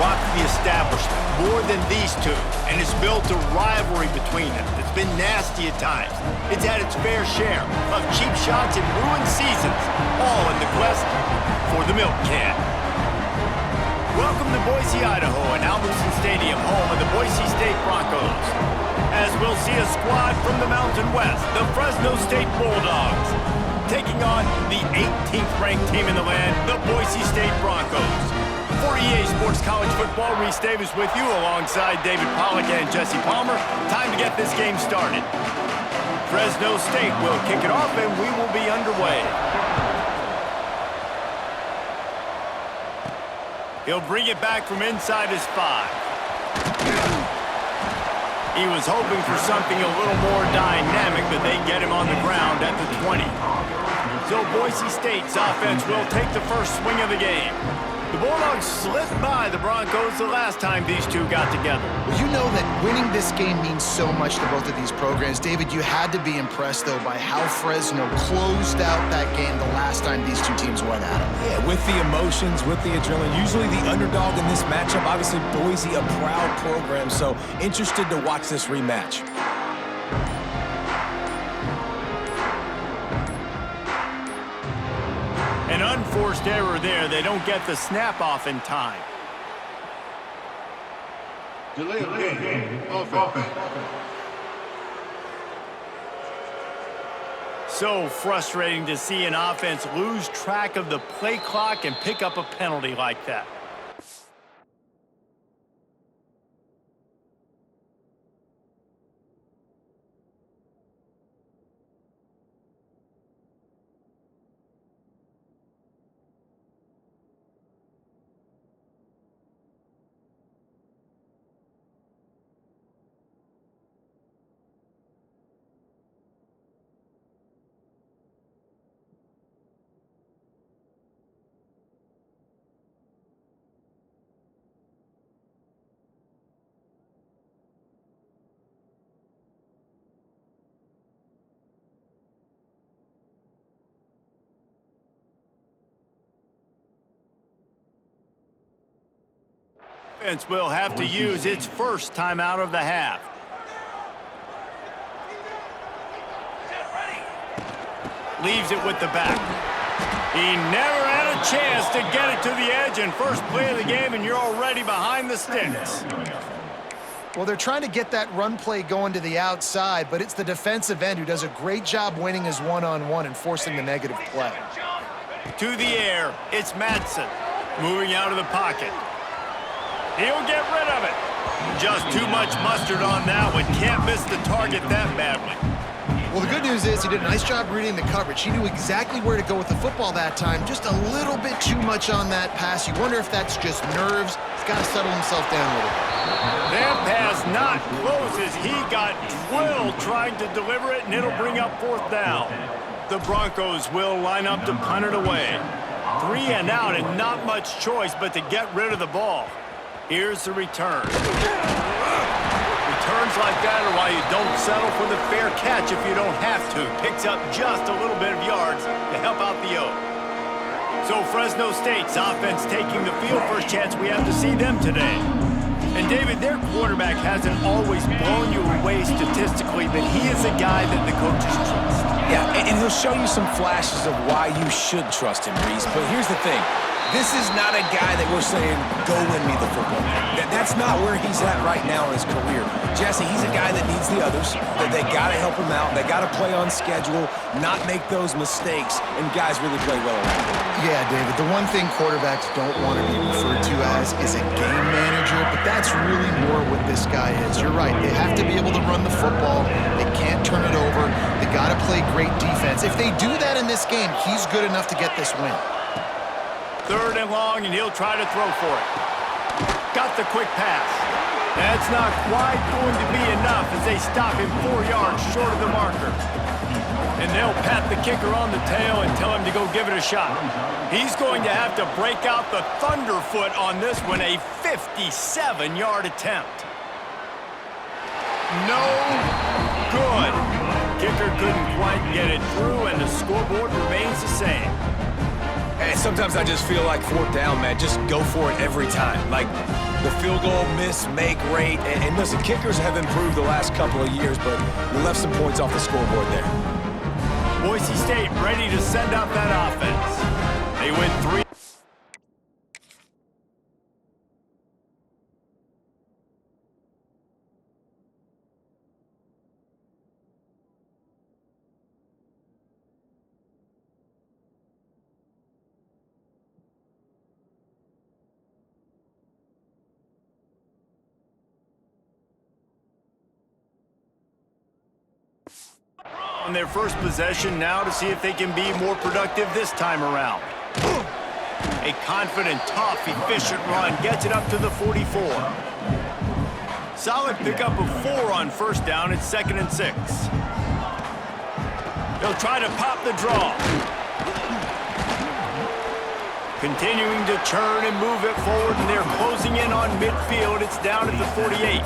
rocked the establishment more than these two, and it's built a rivalry between them that's been nasty at times. It's had its fair share of cheap shots and ruined seasons, all in the quest for the milk can. Welcome to Boise, Idaho, and Albertson Stadium, home of the Boise State Broncos. As we'll see a squad from the Mountain West, the Fresno State Bulldogs, taking on the 18th ranked team in the land, the Boise State Broncos. For EA Sports College Football, Reese Davis with you alongside David Pollack and Jesse Palmer. Time to get this game started. Fresno State will kick it off and we will be underway. He'll bring it back from inside his 5. He was hoping for something a little more dynamic, but they get him on the ground at the 20. So Boise State's offense will take the first swing of the game. The Bulldogs slipped by the Broncos the last time these two got together. Well, you know that winning this game means so much to both of these programs. David, you had to be impressed, though, by how Fresno closed out that game the last time these two teams went at it. Yeah, with the emotions, with the adrenaline, usually the underdog in this matchup. Obviously, Boise, a proud program, so interested to watch this rematch. An unforced error there. They don't get the snap off in time. Delay of game. Offense. So frustrating to see an offense lose track of the play clock and pick up a penalty like that. Offense will have to use its first timeout of the half. Leaves it with the back. He never had a chance to get it to the edge, and first play of the game, and you're already behind the sticks. Well, they're trying to get that run play going to the outside, but it's the defensive end who does a great job winning his one-on-one and forcing the negative play. To the air, it's Madsen moving out of the pocket. He'll get rid of it. Just too much mustard on that one. Can't miss the target that badly. Well, the good news is he did a nice job reading the coverage. He knew exactly where to go with the football that time. Just a little bit too much on that pass. You wonder if that's just nerves. He's got to settle himself down a little bit. That pass not close as he got drilled trying to deliver it, and it'll bring up 4th down. The Broncos will line up to punt it away. 3 and out, and not much choice but to get rid of the ball. Here's the return. Returns like that are why you don't settle for the fair catch if you don't have to. Picks up just a little bit of yards to help out the O. So Fresno State's offense taking the field. First chance we have to see them today. And David, their quarterback hasn't always blown you away statistically, but he is a guy that the coaches trust. Yeah, and he'll show you some flashes of why you should trust him, Reese. But here's the thing. This is not a guy that we're saying, go win me the football game. That's not where he's at right now in his career. Jesse, he's a guy that needs the others, that they got to help him out. They got to play on schedule, not make those mistakes, and guys really play well around him. Yeah, David, the one thing quarterbacks don't want to be referred to as is a game manager, but that's really more what this guy is. You're right. They have to be able to run the football. They can't turn it over. They got to play great defense. If they do that in this game, he's good enough to get this win. 3rd and long, and he'll try to throw for it. Got the quick pass. That's not quite going to be enough as they stop him 4 yards short of the marker. And they'll pat the kicker on the tail and tell him to go give it a shot. He's going to have to break out the thunderfoot on this one, a 57-yard attempt. No good. Kicker couldn't quite get it through, and the scoreboard remains the same. And sometimes I just feel like fourth down, man, just go for it every time. Like the field goal miss, make rate. And listen, kickers have improved the last couple of years, but we left some points off the scoreboard there. Boise State ready to send out that offense. They win 3. On their first possession now to see if they can be more productive this time around. A confident, tough, efficient run gets it up to the 44. Solid pickup of 4 on first down. It's 2nd and 6. They'll try to pop the draw. Continuing to churn and move it forward, and they're closing in on midfield. It's down at the 48.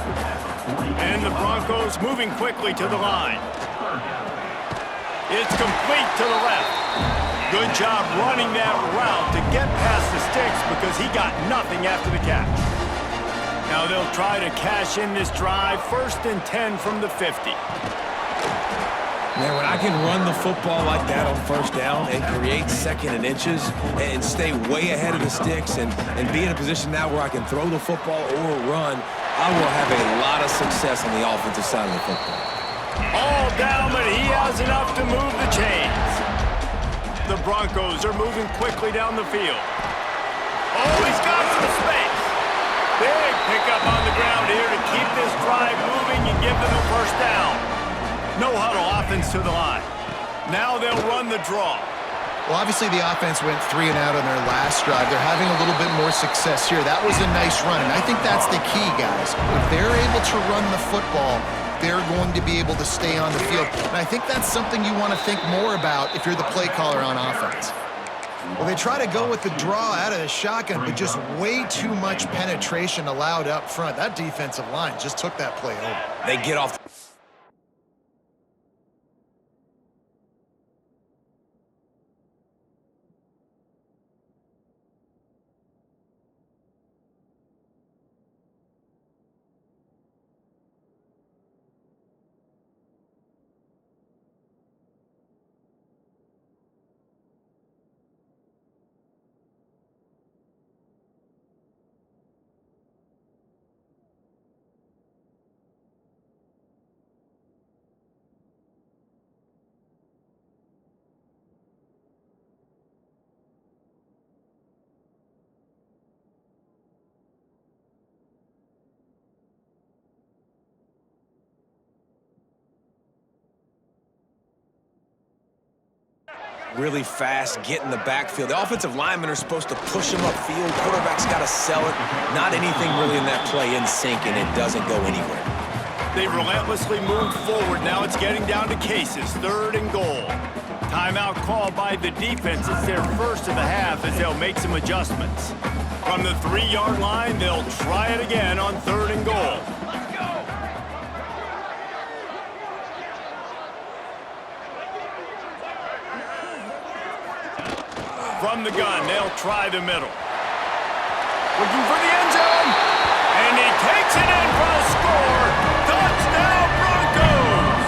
And the Broncos moving quickly to the line. It's complete to the left. Good job running that route to get past the sticks because he got nothing after the catch. Now they'll try to cash in this drive. 1st and 10 from the 50. Man, when I can run the football like that on first down and create 2nd and inches and stay way ahead of the sticks and be in a position now where I can throw the football or run, I will have a lot of success on the offensive side of the football. All down, but he has enough to move the chains. The Broncos are moving quickly down the field. Oh, he's got some space. Big pickup on the ground here to keep this drive moving and give them a first down. No huddle offense to the line. Now they'll run the draw. Well, obviously the offense went 3 and out on their last drive. They're having a little bit more success here. That was a nice run, and I think that's the key, guys. If they're able to run the football, they're going to be able to stay on the field. And I think that's something you want to think more about if you're the play caller on offense. Well, they try to go with the draw out of the shotgun, but just way too much penetration allowed up front. That defensive line just took that play over. They get off. Really fast, get in the backfield. The offensive linemen are supposed to push him upfield. Quarterback's got to sell it. Not anything really in that play in sync, and it doesn't go anywhere. They relentlessly moved forward. Now it's getting down to cases. 3rd and goal. Timeout called by the defense. It's their first of the half as they'll make some adjustments. From the 3-yard line, they'll try it again on 3rd and goal. From the gun, they'll try the middle. Looking for the end zone. And he takes it in for a score. Touchdown, Broncos!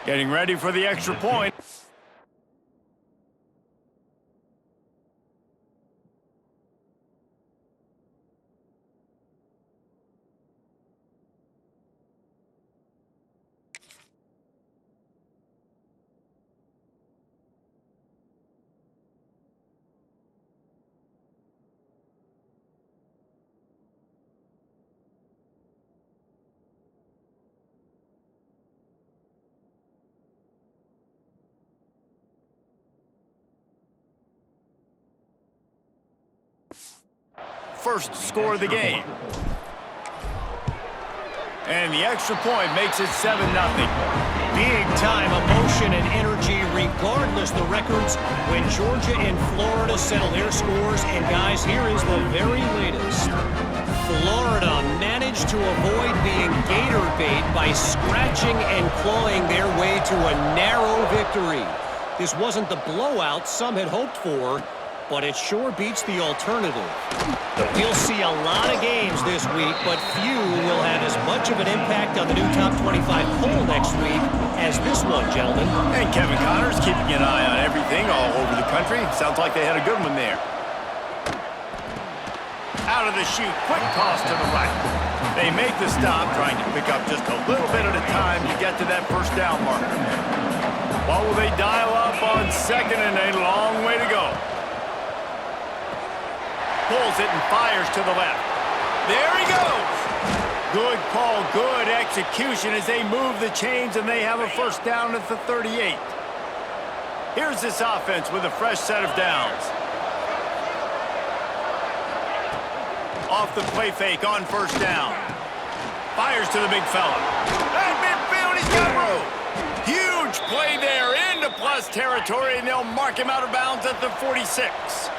Getting ready for the extra point. first score of the game. And the extra point makes it 7-0. Big-time emotion and energy regardless the records when Georgia and Florida settle their scores. And, guys, here is the very latest. Florida managed to avoid being gator bait by scratching and clawing their way to a narrow victory. This wasn't the blowout some had hoped for, but it sure beats the alternative. We'll see a lot of games this week, but few will have as much of an impact on the new top 25 poll next week as this one, gentlemen. And Kevin Connors keeping an eye on everything all over the country. Sounds like they had a good one there. Out of the chute, quick toss to the right. They make the stop, trying to pick up just a little bit at a time to get to that first down marker. What will they dial up on second and a long way to go? Pulls it and fires to the left. There he goes! Good call, good execution as they move the chains and they have a first down at the 38. Here's this offense with a fresh set of downs. Off the play fake on first down. Fires to the big fella. At midfield, he's got room. Huge play there into plus territory, and they'll mark him out of bounds at the 46.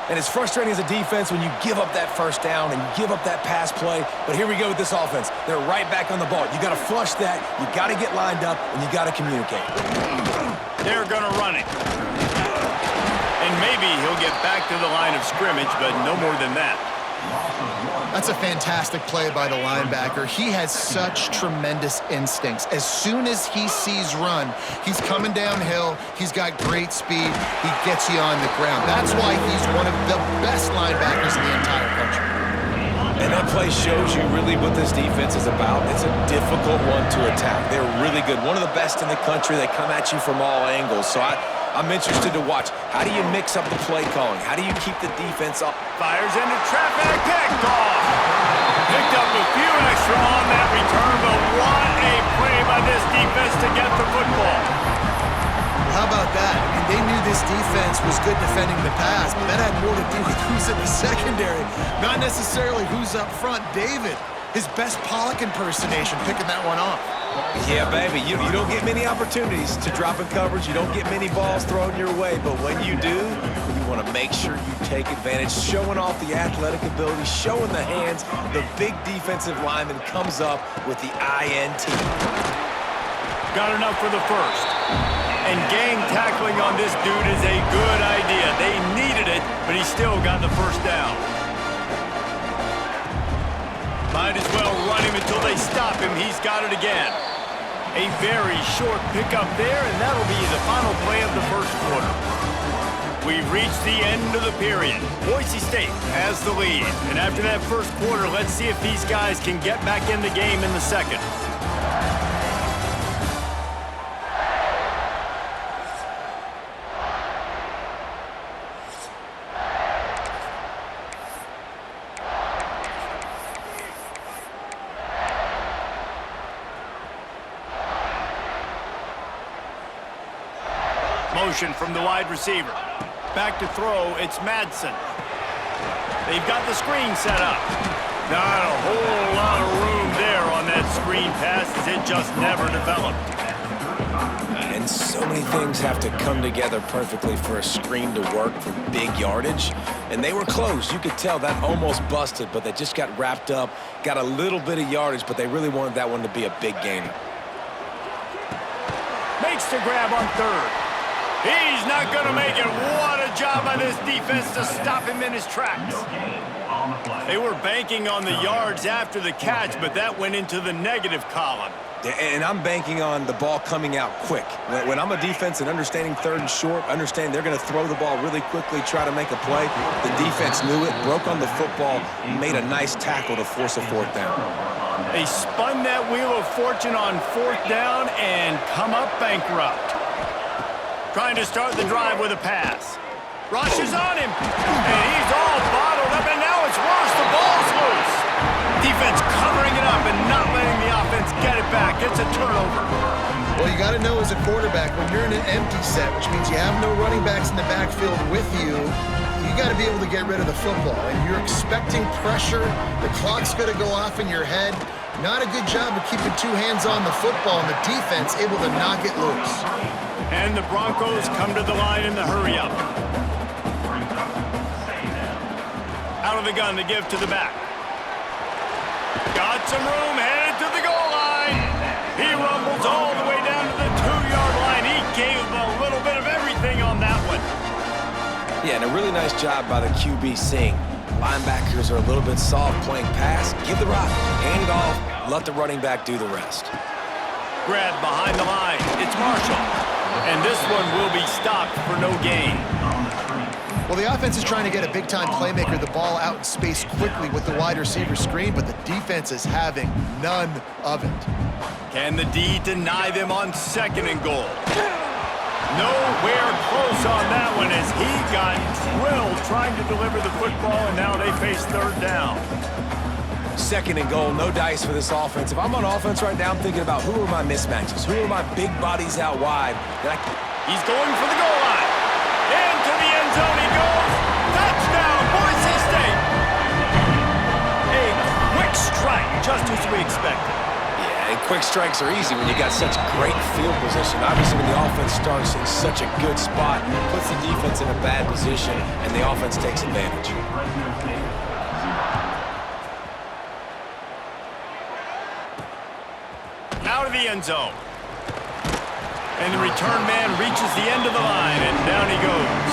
And it's frustrating as a defense when you give up that first down and you give up that pass play. But here we go with this offense. They're right back on the ball. You got to flush that. You got to get lined up, and you got to communicate. They're going to run it. And maybe he'll get back to the line of scrimmage, but no more than that. That's a fantastic play by the linebacker. He has such tremendous instincts. As soon as he sees run, he's coming downhill. He's got great speed. He gets you on the ground. That's why he's one of the best linebackers in the entire country. And that play shows you really what this defense is about. It's a difficult one to attack. They're really good. One of the best in the country. They come at you from all angles. So I'm interested to watch. How do you mix up the play calling? How do you keep the defense up? Fires into traffic, picked off. Picked up a few extra on that return, but what a play by this defense to get the football. How about that? I mean, they knew this defense was good defending the pass, but that had more to do with who's in the secondary, not necessarily who's up front. David, his best Pollock impersonation, picking that one off. Yeah, baby, you don't get many opportunities to drop in coverage. You don't get many balls thrown your way, but when you do, you want to make sure you take advantage, showing off the athletic ability, showing the hands. The big defensive lineman comes up with the INT. Got enough for the first. And gang tackling on this dude is a good idea. They needed it, but he still got the first down. Might as well run him until they stop him. He's got it again. A very short pickup there, and that'll be the final play of the first quarter. We've reached the end of the period. Boise State has the lead. And after that first quarter, let's see if these guys can get back in the game in the second. Motion from the wide receiver. Back to throw, it's Madsen. They've got the screen set up. Not a whole lot of room there on that screen pass as it just never developed. And so many things have to come together perfectly for a screen to work for big yardage. And they were close. You could tell that almost busted, but they just got wrapped up, got a little bit of yardage, but they really wanted that one to be a big gainer. Makes the grab on third. He's not going to make it. What a job by this defense to stop him in his tracks. They were banking on the yards after the catch, but that went into the negative column. And I'm banking on the ball coming out quick. When I'm a defense and understanding third and short, understand they're going to throw the ball really quickly, try to make a play. The defense knew it, broke on the football, made a nice tackle to force a fourth down. They spun that wheel of fortune on fourth down and come up bankrupt. Trying to start the drive with a pass. Rush is on him, and he's all bottled up, and now it's worse. The ball's loose. Defense covering it up and not letting the offense get it back. It's a turnover. Well, you got to know as a quarterback, when you're in an empty set, which means you have no running backs in the backfield with you, you got to be able to get rid of the football. And you're expecting pressure. The clock's going to go off in your head. Not a good job of keeping two hands on the football, and the defense able to knock it loose. And the Broncos come to the line in the hurry-up. Out of the gun to give to the back. Got some room, headed to the goal line. He rumbles all the way down to the 2-yard line. He gave him a little bit of everything on that one. Yeah, and a really nice job by the QB seeing linebackers are a little bit soft playing pass. Give the rock, hand it off, let the running back do the rest. Grab behind the line. It's Marshall. And this one will be stopped for no gain. Well, the offense is trying to get a big-time playmaker the ball out in space quickly with the wide receiver screen, but the defense is having none of it. Can the D deny them on 2nd and goal? Nowhere close on that one as he got drilled trying to deliver the football, and now they face 3rd down. 2nd and goal, no dice for this offense. If I'm on offense right now, I'm thinking about who are my mismatches? Who are my big bodies out wide? He's going for the goal line. Into the end zone he goes. Touchdown, Boise State. A quick strike, just as we expected. Yeah, and quick strikes are easy when you got such great field position. Obviously, when the offense starts in such a good spot, puts the defense in a bad position, and the offense takes advantage. Out of the end zone. And the return man reaches the end of the line, and down he goes.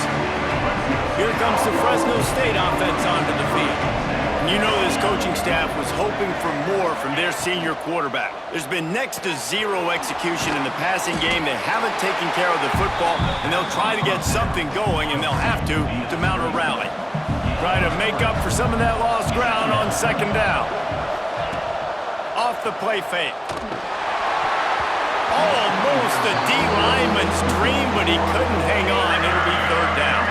Here comes the Fresno State offense onto the field. And you know this coaching staff was hoping for more from their senior quarterback. There's been next to zero execution in the passing game. They haven't taken care of the football, and they'll try to get something going, and they'll have to mount a rally. Try to make up for some of that lost ground on 2nd down. Off the play fake. Almost a D lineman's dream, but he couldn't hang on. It'll be 3rd down.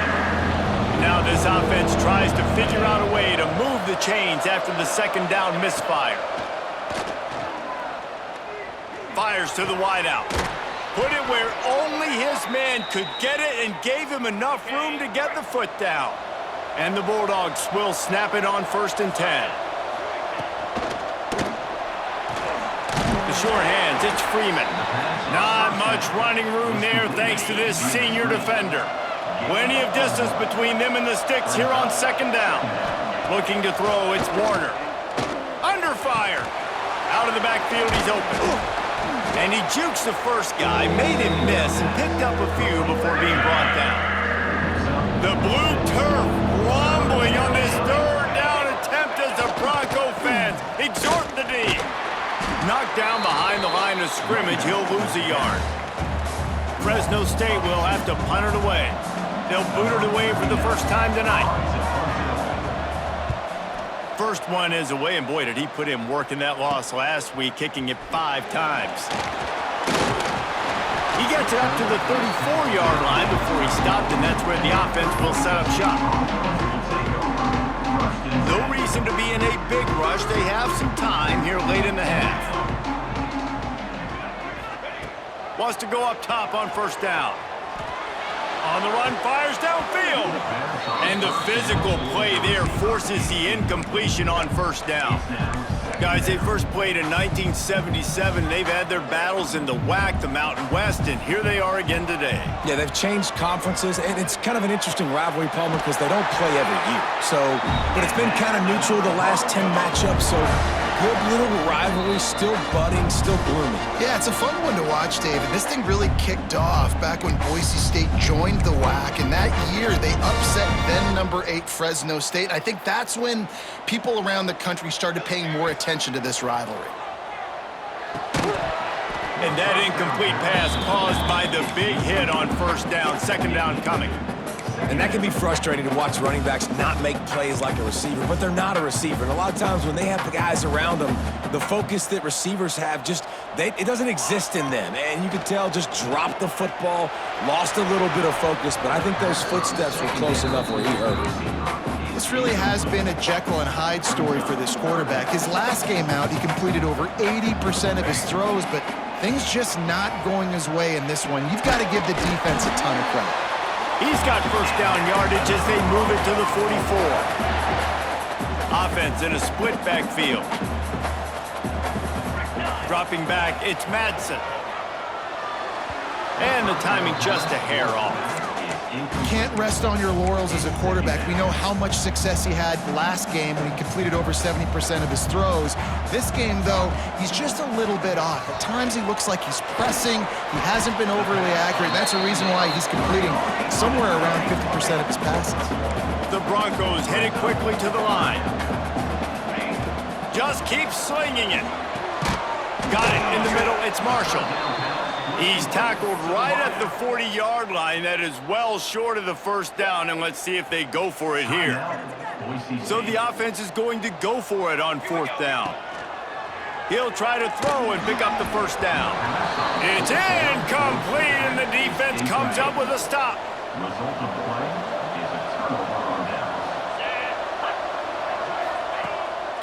Now this offense tries to figure out a way to move the chains after the 2nd down misfire. Fires to the wideout. Put it where only his man could get it and gave him enough room to get the foot down. And the Bulldogs will snap it on 1st and 10. Short hands, it's Freeman. Not much running room there thanks to this senior defender. Plenty of distance between them and the sticks here on 2nd down. Looking to throw, it's Warner. Under fire. Out of the backfield, he's open. And he jukes the first guy, made him miss, and picked up a few before being brought down. The blue turf rumbling on this 3rd down attempt as the Bronco fans exhort the D. Knocked down behind the line of scrimmage, he'll lose a yard. Fresno State will have to punt it away. They'll boot it away for the first time tonight. First one is away, and boy, did he put in work in that loss last week, kicking it 5 times. He gets it up to the 34-yard line before he stopped, and that's where the offense will set up shop. No reason to be in a big rush. They have some time here late in the half. Wants to go up top on 1st down. On the run, fires downfield. And the physical play there forces the incompletion on 1st down. Guys, they first played in 1977. They've had their battles in the WAC, the Mountain West, and here they are again today. Yeah, they've changed conferences, and it's kind of an interesting rivalry, Palmer, because they don't play every year. But it's been kind of neutral the last 10 matchups, so good little rivalry, still budding, still blooming. Yeah, it's a fun one to watch, David. This thing really kicked off back when Boise State joined the WAC, and that year they upset then number 8 Fresno State. I think that's when people around the country started paying more attention to this rivalry. And that incomplete pass caused by the big hit on 1st down, 2nd down coming. And that can be frustrating to watch running backs not make plays like a receiver, but they're not a receiver. And a lot of times when they have the guys around them, the focus that receivers have it doesn't exist in them. And you can tell just dropped the football, lost a little bit of focus, but I think those footsteps were close enough where he hurt it. This really has been a Jekyll and Hyde story for this quarterback. His last game out, he completed over 80% of his throws, but Things just not going his way in this one. You've got to give the defense a ton of credit. He's got first down yardage as they move it to the 44. Offense in a split backfield. Dropping back, it's Madsen. And the timing just a hair off. Can't rest on your laurels as a quarterback. We know how much success he had last game when he completed over 70% of his throws. This game, though, he's just a little bit off. At times he looks like he's pressing. He hasn't been overly accurate. That's a reason why he's completing somewhere around 50% of his passes. The Broncos headed quickly to the line. Just keep slinging it. Got it in the middle. It's Marshall. He's tackled right at the 40-yard line. That is well short of the first down, and let's see if they go for it here. So the offense is going to go for it on fourth down. He'll try to throw and pick up the first down. It's incomplete, and the defense comes up with a stop. Result of the play is a turnover on downs.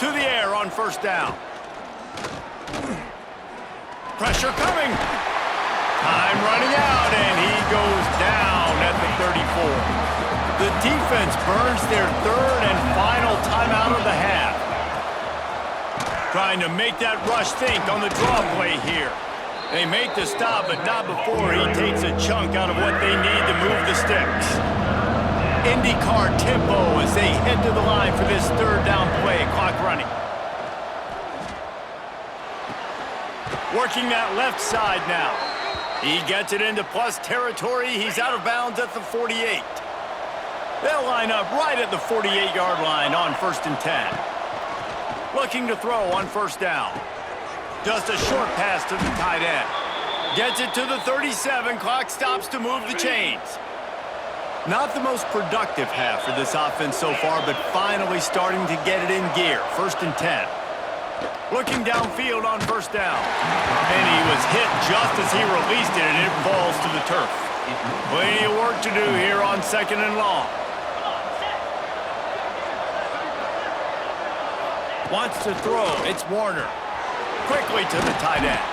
To the air on first down. Pressure coming. Time running out, and he goes down at the 34. The defense burns their third and final timeout of the half. Trying to make that rush think on the draw play here. They make the stop, but not before he takes a chunk out of what they need to move the sticks. IndyCar tempo as they head to the line for this third down play. Clock running. Working that left side now. He gets it into plus territory. He's out of bounds at the 48. They'll line up right at the 48-yard line on 1st and 10. Looking to throw on first down. Just a short pass to the tight end. Gets it to the 37. Clock stops to move the chains. Not the most productive half for this offense so far, but finally starting to get it in gear. 1st and 10. Looking downfield on first down. And he was hit just as he released it, and it falls to the turf. Plenty of work to do here on 2nd and long. Wants to throw. It's Warner. Quickly to the tight end.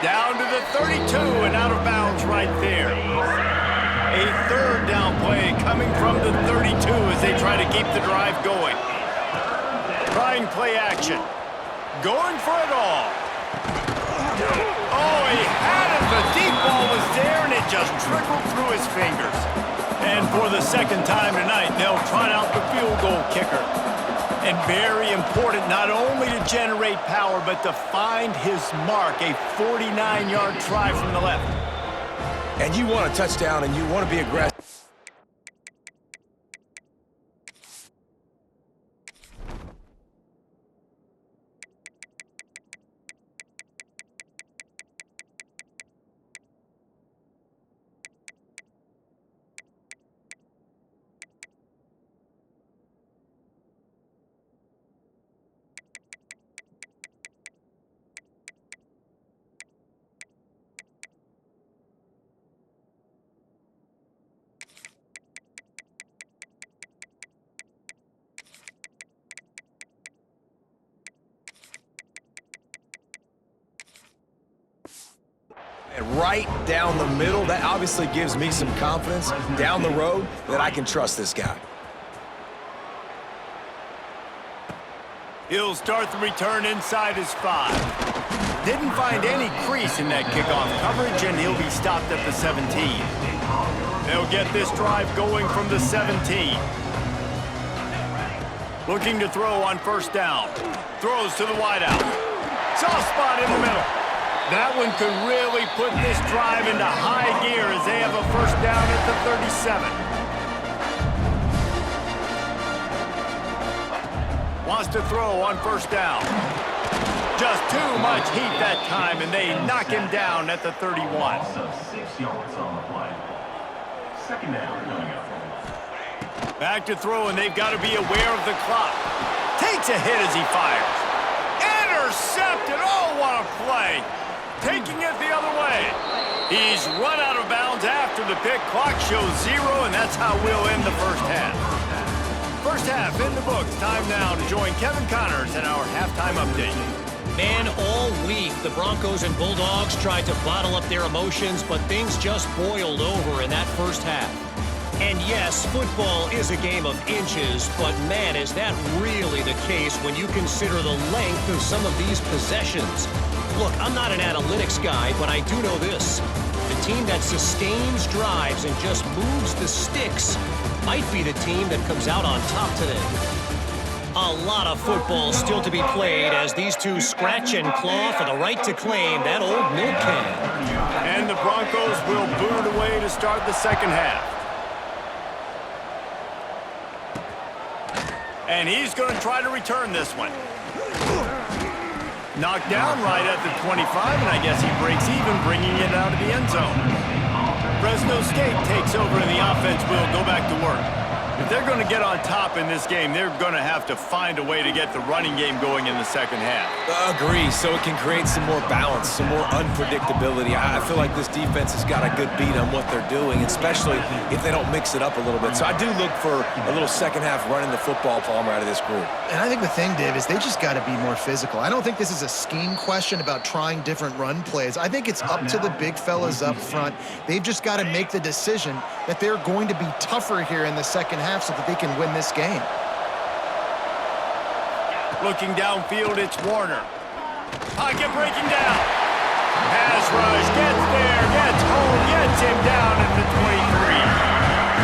Down to the 32 and out of bounds right there. A third down play coming from the 32 as they try to keep the drive going. Trying play action. Going for it all. Oh, he had it. The deep ball was there, and it just trickled through his fingers. And for the second time tonight, they'll trot out the field goal kicker. And very important, not only to generate power, but to find his mark, a 49-yard try from the left. And you want a touchdown, and you want to be aggressive. Right down the middle. That obviously gives me some confidence down the road that I can trust this guy. He'll start the return inside his 5. Didn't find any crease in that kickoff coverage, and he'll be stopped at the 17. They'll get this drive going from the 17. Looking to throw on first down. Throws to the wideout. Soft spot in the middle. That one could really put this drive into high gear as they have a first down at the 37. Wants to throw on first down. Just too much heat that time, and they knock him down at the 31. Loss of 6 yards on the play. Second down coming up. Back to throw, and they've got to be aware of the clock. Takes a hit as he fires. Intercepted. Oh, what a play. Taking it the other way. He's run out of bounds after the pick. Clock shows 0, and that's how we'll end the first half. First half in the books. Time now to join Kevin Connors in our halftime update. Man, all week, the Broncos and Bulldogs tried to bottle up their emotions, but things just boiled over in that first half. And yes, football is a game of inches, but man, is that really the case when you consider the length of some of these possessions. Look, I'm not an analytics guy, but I do know this. The team that sustains drives and just moves the sticks might be the team that comes out on top today. A lot of football still to be played as these two scratch and claw for the right to claim that old milk can. And the Broncos will boot it away to start the second half. And he's going to try to return this one. Knocked down right at the 25, and I guess he breaks even, bringing it out of the end zone. Fresno State takes over, and the offense will go back to work. If they're going to get on top in this game, they're going to have to find a way to get the running game going in the second half. Agree, so it can create some more balance, some more unpredictability. I feel like this defense has got a good beat on what they're doing, especially if they don't mix it up a little bit. So I do look for a little second half running the football, Palmer, out of this group. And I think the thing, Dave, is they just got to be more physical. I don't think this is a scheme question about trying different run plays. I think it's up to the big fellas up front. They've just got to make the decision that they're going to be tougher here in the second half so that they can win this game. Looking downfield, it's Warner. Pocket breaking down. Pass rush, gets there, gets home, gets him down at the 23.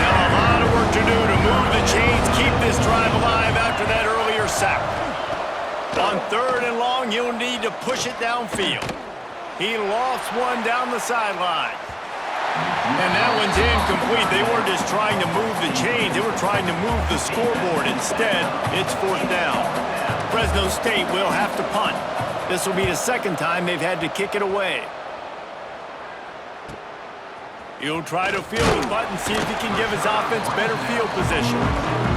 Now a lot of work to do to move the chains, keep this drive alive after that earlier sack. On 3rd and long, he'll need to push it downfield. He lofts one down the sideline. And that one's incomplete. They weren't just trying to move the chains. They were trying to move the scoreboard. Instead, it's 4th down. Fresno State will have to punt. This will be the second time they've had to kick it away. He'll try to field the button, see if he can give his offense better field position.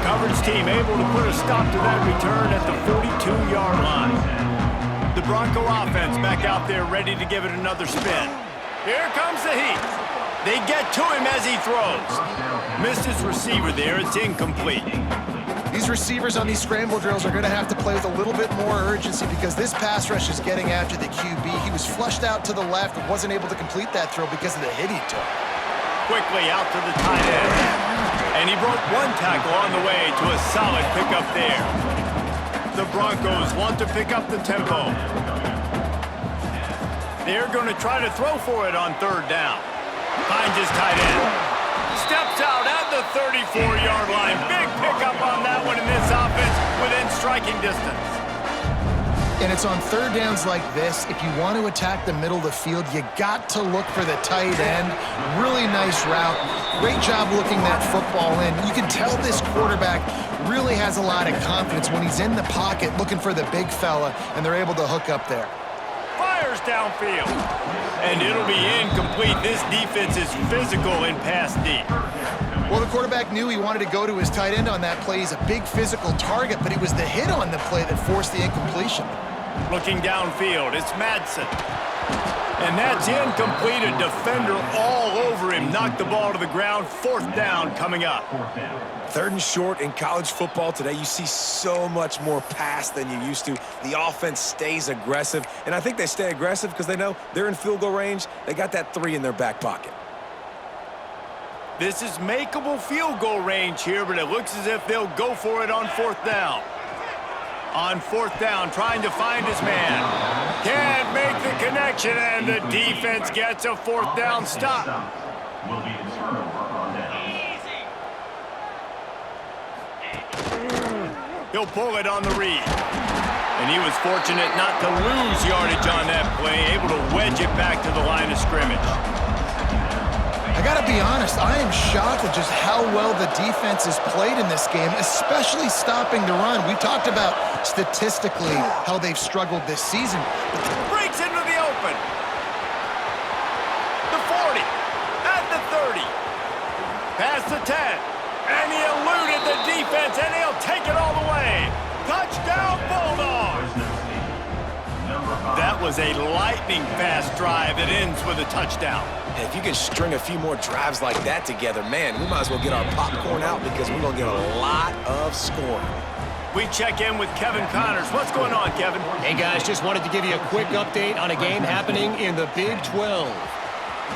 Coverage team able to put a stop to that return at the 42-yard line. The Bronco offense back out there ready to give it another spin. Here comes the heat. They get to him as he throws. Missed his receiver there. It's incomplete. These receivers on these scramble drills are going to have to play with a little bit more urgency because this pass rush is getting after the QB. He was flushed out to the left and wasn't able to complete that throw because of the hit he took. Quickly out to the tight end. And he broke one tackle on the way to a solid pickup there. The Broncos want to pick up the tempo. They're going to try to throw for it on 3rd down. Finds his tight end. Steps out at the 34-yard line. Big pickup on that one in this offense within striking distance. And it's on 3rd downs like this. If you want to attack the middle of the field, you got to look for the tight end. Really nice route. Great job looking that football in. You can tell this quarterback really has a lot of confidence when he's in the pocket looking for the big fella, and they're able to hook up there. Fires downfield. And it'll be incomplete. This defense is physical in pass D. Well, the quarterback knew he wanted to go to his tight end on that play. He's a big physical target, but it was the hit on the play that forced the incompletion. Looking downfield, it's Madsen. And that's incomplete. A defender all over him. Knocked the ball to the ground. 4th down coming up. 3rd and short in college football today. You see so much more pass than you used to. The offense stays aggressive, and I think they stay aggressive because they know they're in field goal range. They got that 3 in their back pocket. This is makeable field goal range here, but it looks as if they'll go for it on 4th down. On 4th down, trying to find his man. Can't make the connection, and the defense gets a 4th down stop. Will be a turnover on down. He'll pull it on the read. And he was fortunate not to lose yardage on that play, able to wedge it back to the line of scrimmage. I got to be honest, I am shocked at just how well the defense has played in this game, especially stopping the run. We talked about statistically how they've struggled this season. Breaks into the open. The 40, at the 30, past the 10, and he eluded the defense, and he'll take it all the way. Touchdown, Bulldogs! That was a lightning-fast drive that ends with a touchdown. And if you can string a few more drives like that together, man, we might as well get our popcorn out because we're going to get a lot of scoring. We check in with Kevin Connors. What's going on, Kevin? Hey, guys, just wanted to give you a quick update on a game happening in the Big 12.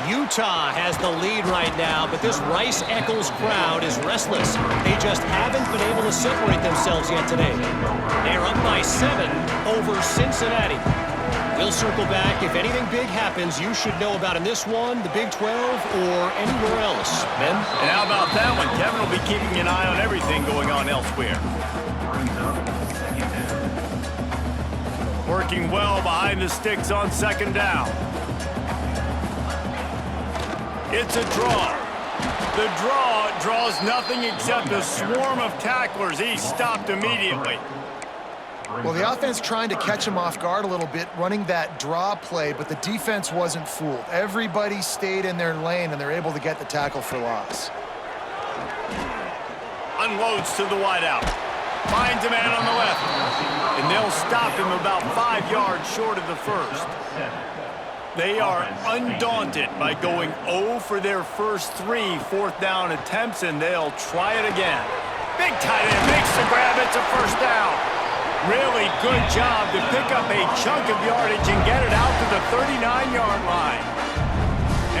Utah has the lead right now, but this Rice-Eccles crowd is restless. They just haven't been able to separate themselves yet today. They're up by 7 over Cincinnati. We'll circle back. If anything big happens, you should know about in this one, the Big 12, or anywhere else. Ben? And how about that one? Kevin will be keeping an eye on everything going on elsewhere. Working well behind the sticks on second down. It's a draw. The draw draws nothing except a swarm of tacklers. He's stopped immediately. Well, the offense trying to catch him off guard a little bit, running that draw play, but the defense wasn't fooled. Everybody stayed in their lane, and they're able to get the tackle for loss. Unloads to the wideout. Finds a man on the left. And they'll stop him about 5 yards short of the first. They are undaunted by going 0 for their first 3 fourth down attempts, and they'll try it again. Big tight end makes the grab. It's a first down. Really good job to pick up a chunk of yardage and get it out to the 39-yard line.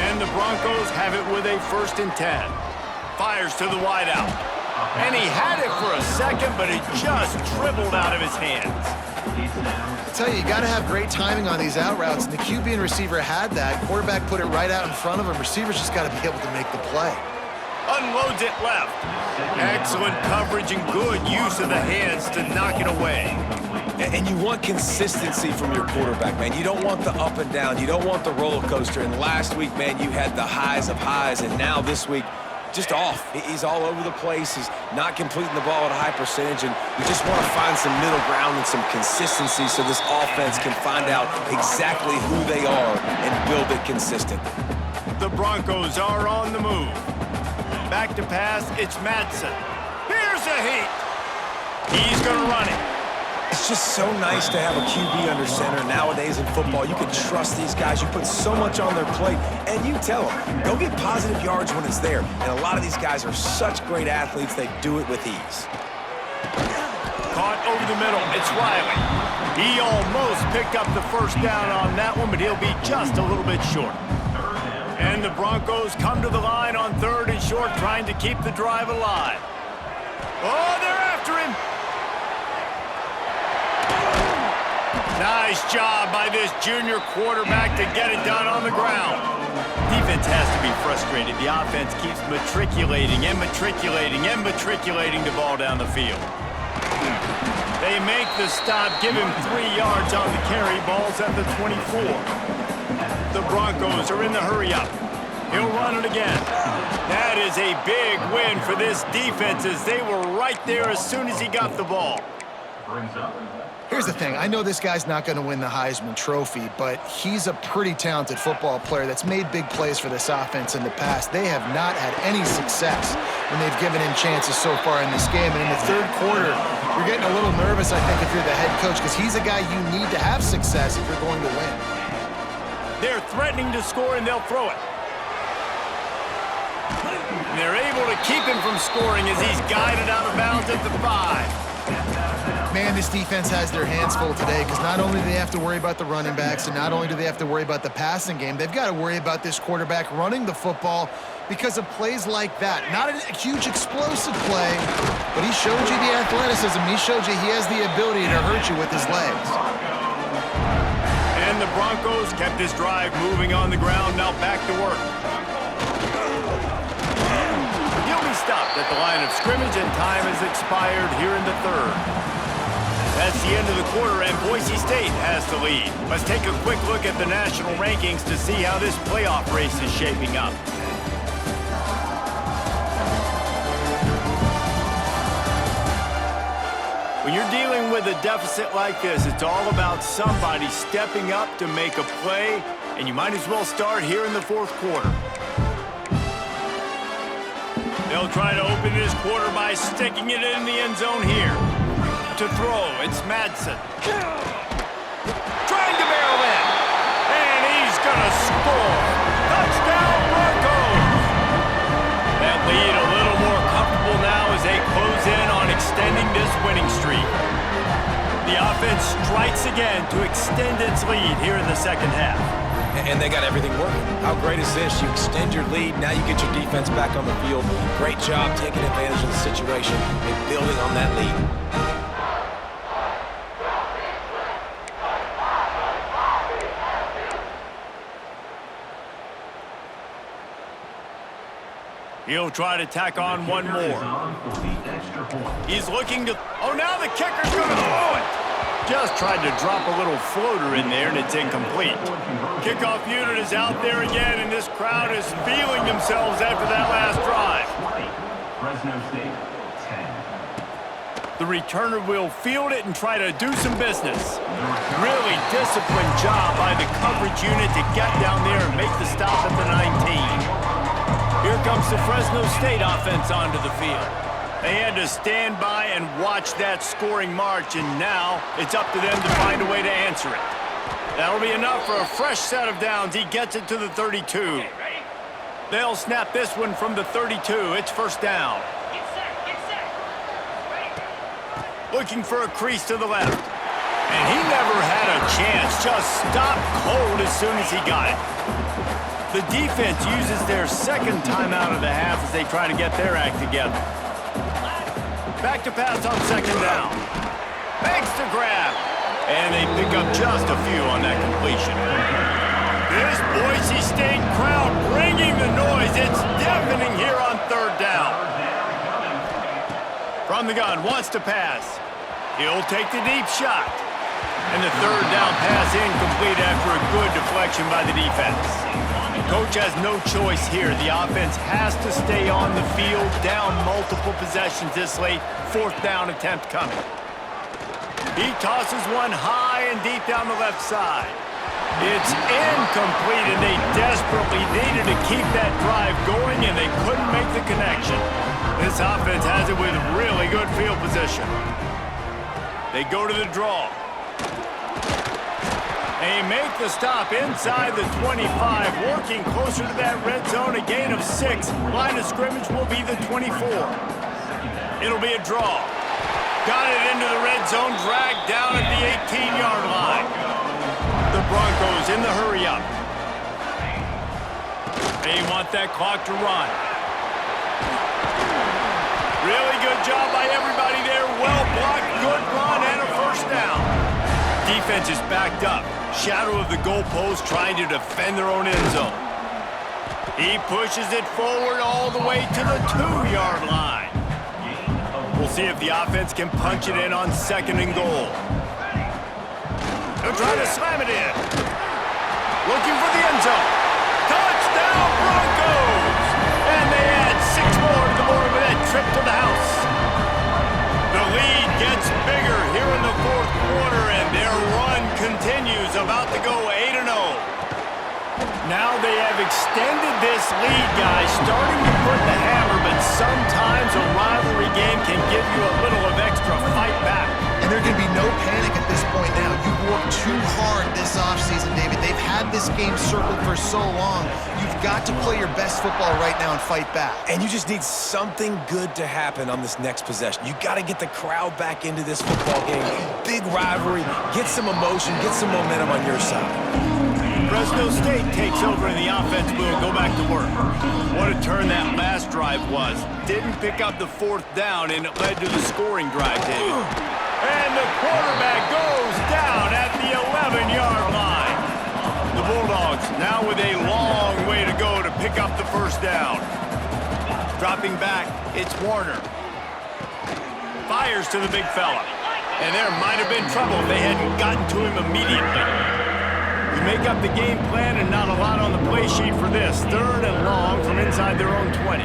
And the Broncos have it with a 1st and 10. Fires to the wideout. And he had it for a second, but it just dribbled out of his hands. I tell you got to have great timing on these out routes, and the QB and receiver had that. Quarterback put it right out in front of him. Receivers just got to be able to make the play. Unloads it left. Excellent coverage and good use of the hands to knock it away. And you want consistency from your quarterback, man. You don't want the up and down. You don't want the roller coaster. And last week, man, you had the highs of highs, and now this week, just off. He's all over the place. He's not completing the ball at a high percentage, and you just want to find some middle ground and some consistency so this offense can find out exactly who they are and build it consistent. The Broncos are on the move. Back to pass, it's Madsen. Here's a heat. He's going to run it. It's just so nice to have a QB under center nowadays in football. You can trust these guys. You put so much on their plate, and you tell them, go get positive yards when it's there. And a lot of these guys are such great athletes, they do it with ease. Caught over the middle, it's Riley. He almost picked up the first down on that one, but he'll be just a little bit short. And the Broncos come to the line on 3rd and short, trying to keep the drive alive. Oh, they're after him. Nice job by this junior quarterback to get it done on the ground. Defense has to be frustrated. The offense keeps matriculating and matriculating and matriculating the ball down the field. They make the stop, give him 3 yards on the carry. Ball's at the 24. The Broncos are in the hurry-up. He'll run it again. That is a big win for this defense, as they were right there as soon as he got the ball. Here's the thing. I know this guy's not going to win the Heisman Trophy, but he's a pretty talented football player that's made big plays for this offense in the past. They have not had any success when they've given him chances so far in this game. And in the 3rd quarter, you're getting a little nervous, I think, if you're the head coach, because he's a guy you need to have success if you're going to win. They're threatening to score, and they'll throw it. And they're able to keep him from scoring as he's guided out of bounds at the 5. Man, this defense has their hands full today, because not only do they have to worry about the running backs, and not only do they have to worry about the passing game, they've got to worry about this quarterback running the football because of plays like that. Not a huge explosive play, but he showed you the athleticism. He showed you he has the ability to hurt you with his legs. And the Broncos kept this drive moving on the ground, now back to work. He'll be stopped at the line of scrimmage, and time has expired here in the 3rd. That's the end of the quarter, and Boise State has the lead. Let's take a quick look at the national rankings to see how this playoff race is shaping up. When you're dealing with a deficit like this, it's all about somebody stepping up to make a play, and you might as well start here in the 4th quarter. They'll try to open this quarter by sticking it in the end zone here. To throw, it's Madsen. Trying to barrel in. And he's going to score. Touchdown, Broncos! That lead a little more comfortable now as they close in on extending this winning streak. again to extend its lead here in the second half. And they got everything working. How great is this? You extend your lead, now you get your defense back on the field. Great job taking advantage of the situation and building on that lead. He'll try to tack on one more. He's looking to... Oh, now the kicker's going to throw it. Just tried to drop a little floater in there, and it's incomplete. Kickoff unit is out there again, and this crowd is feeling themselves after that last drive. Fresno State, 10. The returner will field it and try to do some business. Really disciplined job by the coverage unit to get down there and make the stop at the 19. Here comes the Fresno State offense onto the field. They had to stand by and watch that scoring march, and now it's up to them to find a way to answer it. That'll be enough for a fresh set of downs. He gets it to the 32. They'll snap this one from the 32. It's first down. Looking for a crease to the left. And he never had a chance. Just stopped cold as soon as he got it. The defense uses their second timeout of the half as they try to get their act together. Back to pass on second down. Makes the grab. And they pick up just a few on that completion. This Boise State crowd bringing the noise. It's deafening here on third down. From the gun, wants to pass. He'll take the deep shot. And the third down pass incomplete after a good deflection by the defense. Coach has no choice here. The offense has to stay on the field, down multiple possessions this late. Fourth down attempt coming. He tosses one high and deep down the left side. It's incomplete, and they desperately needed to keep that drive going, and they couldn't make the connection. This offense has it with really good field position. They go to the draw. They make the stop inside the 25, working closer to that red zone, a gain of 6. Line of scrimmage will be the 24. It'll be a draw. Got it into the red zone, dragged down at the 18-yard line. The Broncos in the hurry-up. They want that clock to run. Really good job by everybody there. Well blocked, good run, and a first down. Defense is backed up. Shadow of the goalpost trying to defend their own end zone. He pushes it forward all the way to the 2-yard line. We'll see if the offense can punch it in on second and goal. They'll try to slam it in. Looking for the end zone. Touchdown Broncos! And they add 6 more to the board with that trip to the house. The lead gets bigger here in the fourth quarter, and their run continues, about to go 8-0. Now they have extended this lead, guys, starting to put the hammer, but sometimes a rivalry game can give you a little of extra fight back. And there can be no panic at this point now. You've worked too hard this offseason, David. They've had this game circled for so long. You've got to play your best football right now and fight back. And you just need something good to happen on this next possession. You got to get the crowd back into this football game. Big rivalry, get some emotion, get some momentum on your side. Fresno State takes over and the offense will go back to work. What a turn that last drive was. Didn't pick up the fourth down, and it led to the scoring drive, David. And the quarterback goes down at the 11-yard line. The Bulldogs now with a long way to go to pick up the first down. Dropping back, it's Warner. Fires to the big fella. And there might have been trouble if they hadn't gotten to him immediately. We make up the game plan and not a lot on the play sheet for this. Third and long from inside their own 20.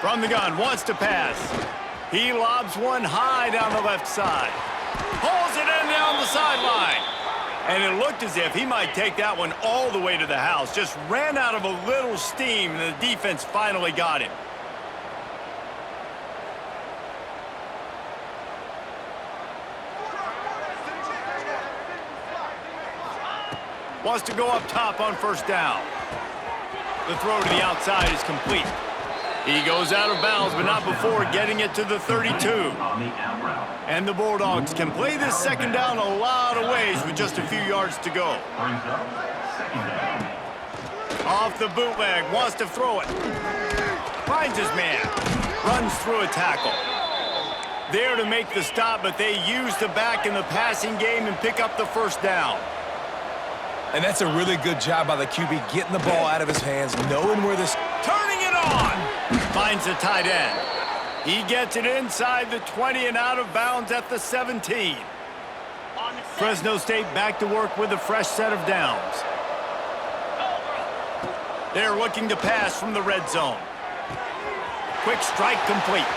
From the gun, wants to pass. He lobs one high down the left side. Pulls it in down the sideline. And it looked as if he might take that one all the way to the house. Just ran out of a little steam, and the defense finally got him. Wants to go up top on first down. The throw to the outside is complete. He goes out of bounds, but not before getting it to the 32. On the out route. And the Bulldogs can play this second down a lot of ways with just a few yards to go. Brings up second down. Off the bootleg, wants to throw it. Finds his man. Runs through a tackle. There to make the stop, but they use the back in the passing game and pick up the first down. And that's a really good job by the QB getting the ball out of his hands, knowing where this... Turning it on! Finds the tight end. He gets it inside the 20 and out of bounds at the 17. Fresno State back to work with a fresh set of downs. They're looking to pass from the red zone. Quick strike complete.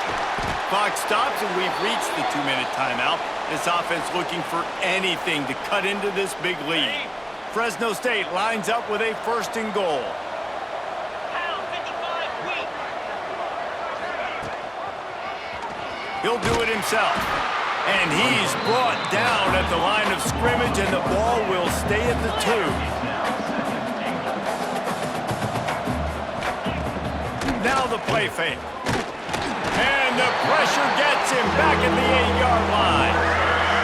Clock stops and we've reached the 2-minute timeout. This offense looking for anything to cut into this big lead. Fresno State lines up with a 1st and goal. He'll do it himself. And he's brought down at the line of scrimmage, and the ball will stay at the 2. Now the play fake. And the pressure gets him back at the 8-yard line.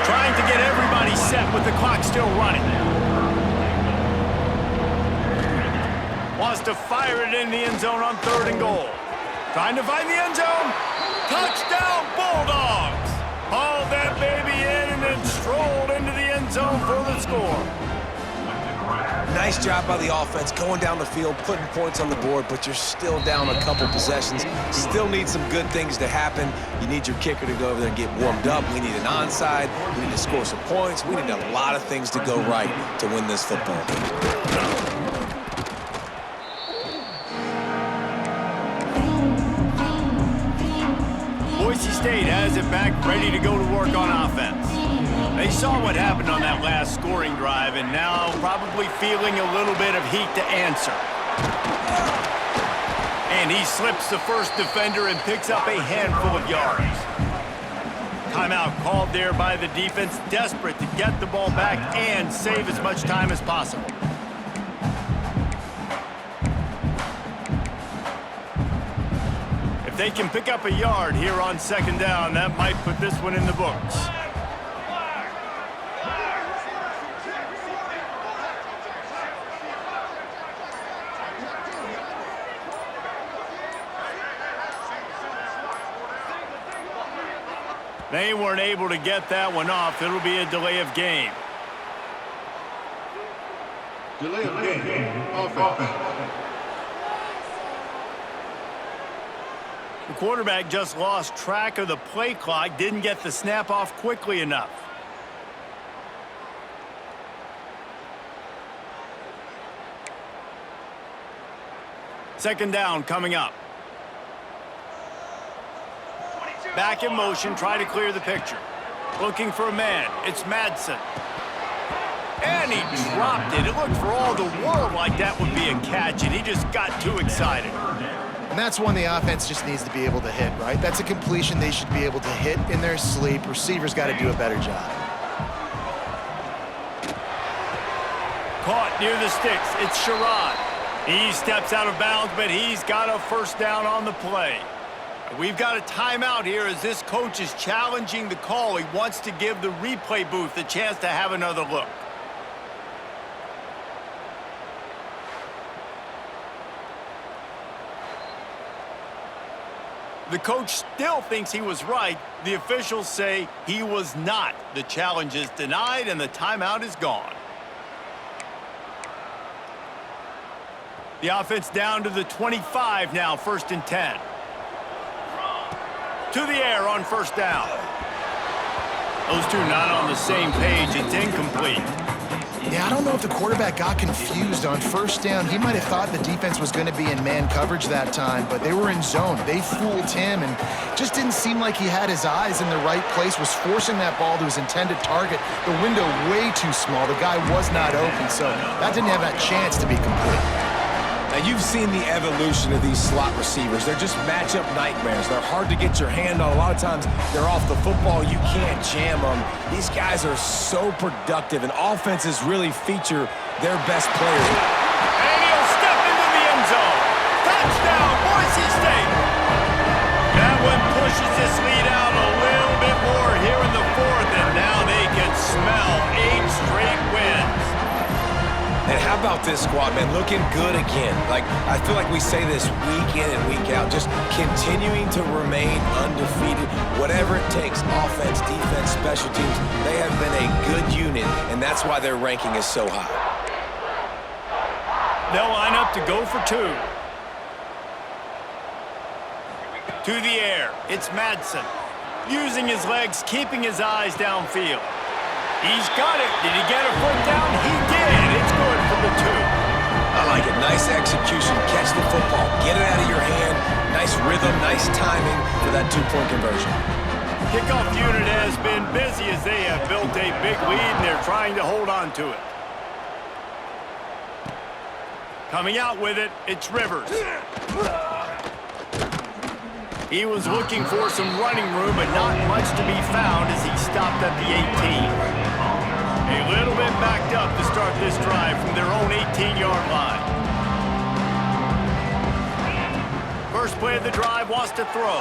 Trying to get everybody set with the clock still running. Wants to fire it in the end zone on 3rd and goal. Trying to find the end zone. Touchdown, Bulldogs! Hauled that baby in and then strolled into the end zone for the score. Nice job by the offense going down the field, putting points on the board, but you're still down a couple possessions. Still need some good things to happen. You need your kicker to go over there and get warmed up. We need an onside. We need to score some points. We need a lot of things to go right to win this football game. Boise State has it back, ready to go to work on offense. They saw what happened on that last scoring drive, and now probably feeling a little bit of heat to answer. And he slips the first defender and picks up a handful of yards. Timeout called there by the defense, desperate to get the ball back and save as much time as possible. If they can pick up a yard here on 2nd down, that might put this one in the books. They weren't able to get that one off. It'll be a delay of game. Delay of game. Offense. The quarterback just lost track of the play clock, didn't get the snap off quickly enough. Second down coming up. Back in motion, try to clear the picture. Looking for a man. It's Madsen. And he dropped it. It looked for all the world like that would be a catch, and he just got too excited. And that's one the offense just needs to be able to hit, right? That's a completion they should be able to hit in their sleep. Receivers got to do a better job. Caught near the sticks. It's Sherrod. He steps out of bounds, but he's got a 1st down on the play. We've got a timeout here as this coach is challenging the call. He wants to give the replay booth a chance to have another look. The coach still thinks he was right. The officials say he was not. The challenge is denied and the timeout is gone. The offense down to the 25 now, 1st and 10. To the air on 1st down. Those two not on the same page. It's incomplete. Yeah, I don't know if the quarterback got confused on 1st down. He might have thought the defense was going to be in man coverage that time, but they were in zone. They fooled him and just didn't seem like he had his eyes in the right place, was forcing that ball to his intended target. The window way too small. The guy was not open, so that didn't have that chance to be complete. Now, you've seen the evolution of these slot receivers. They're just matchup nightmares. They're hard to get your hand on. A lot of times, they're off the football. You can't jam them. These guys are so productive, and offenses really feature their best players. And he'll step into the end zone. Touchdown, Boise State. this lead out a little bit more here in the fourth, and now they can smell 8 straight wins. And how about this squad, man? Looking good again. Like, I feel like we say this week in and week out, just continuing to remain undefeated. Whatever it takes, offense, defense, special teams, they have been a good unit, and that's why their ranking is so high. They'll line up to go for 2. To the air, it's Madsen. Using his legs, keeping his eyes downfield. He's got it. Did he get a foot down? He did. It's good for the 2. I like it. Nice execution. Catch the football. Get it out of your hand. Nice rhythm, nice timing for that 2-point conversion. Kickoff unit has been busy as they have built a big lead, and they're trying to hold on to it. Coming out with it, it's Rivers. He was looking for some running room, but not much to be found as he stopped at the 18. A little bit backed up to start this drive from their own 18-yard line. First play of the drive, wants to throw.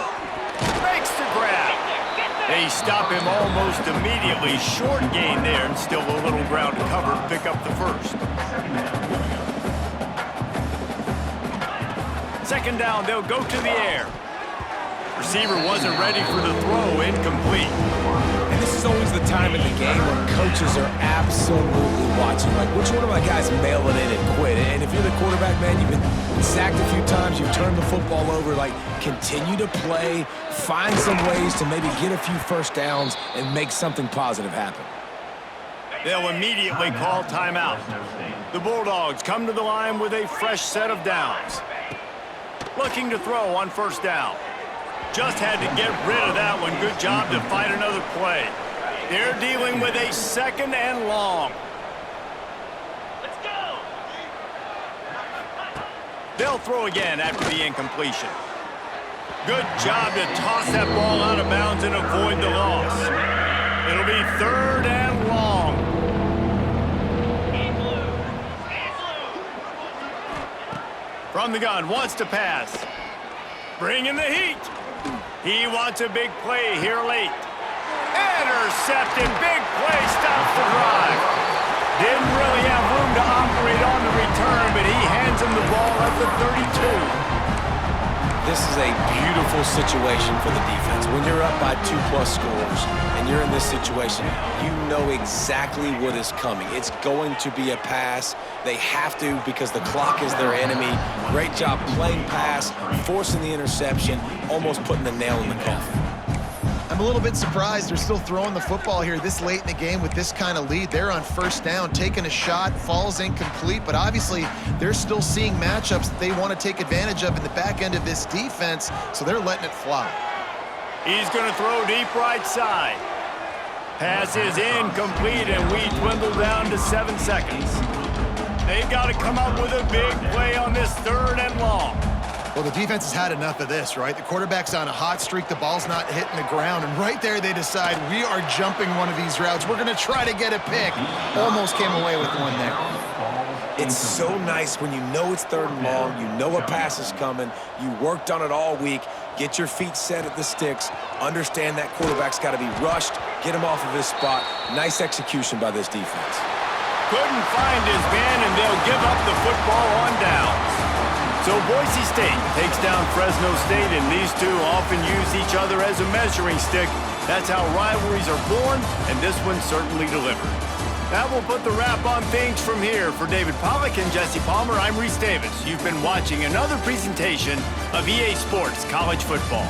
Makes the grab. They stop him almost immediately. Short gain there, and still a little ground to cover to pick up the first. Second down, they'll go to the air. Receiver wasn't ready for the throw, incomplete. And this is always the time in the game where coaches are absolutely watching. Like, which one of my guys mail it in and quit? And if you're the quarterback, man, you've been sacked a few times, you've turned the football over. Like, continue to play, find some ways to maybe get a few first downs and make something positive happen. They'll immediately call timeout. The Bulldogs come to the line with a fresh set of downs. Looking to throw on first down. Just had to get rid of that one. Good job to fight another play. They're dealing with a 2nd and long. Let's go! They'll throw again after the incompletion. Good job to toss that ball out of bounds and avoid the loss. It'll be 3rd and long. From the gun, wants to pass. Bringing the heat. He wants a big play here late. Intercepted. Big play. Stops the drive. Didn't really have room to operate on the return, but he hands him the ball at the 32. This is a beautiful situation for the defense. When you're up by 2+ scores and you're in this situation, you know exactly what is coming. It's going to be a pass. They have to because the clock is their enemy. Great job playing pass, forcing the interception, almost putting the nail in the coffin. I'm a little bit surprised they're still throwing the football here this late in the game with this kind of lead. They're on first down, taking a shot, falls incomplete, but obviously they're still seeing matchups that they want to take advantage of in the back end of this defense, so they're letting it fly. He's going to throw deep right side. Pass is incomplete, and we dwindle down to 7 seconds. They've got to come up with a big play on this 3rd and long. Well, the defense has had enough of this, right? The quarterback's on a hot streak. The ball's not hitting the ground. And right there, they decide, we are jumping one of these routes. We're going to try to get a pick. Almost came away with one there. It's so nice when you know it's 3rd and long, you know a pass is coming, you worked on it all week, get your feet set at the sticks, understand that quarterback's got to be rushed, get him off of his spot. Nice execution by this defense. Couldn't find his man, and they'll give up the football on downs. So Boise State takes down Fresno State, and these two often use each other as a measuring stick. That's how rivalries are born, and this one certainly delivered. That will put the wrap on things from here. For David Pollack and Jesse Palmer, I'm Reese Davis. You've been watching another presentation of EA Sports College Football.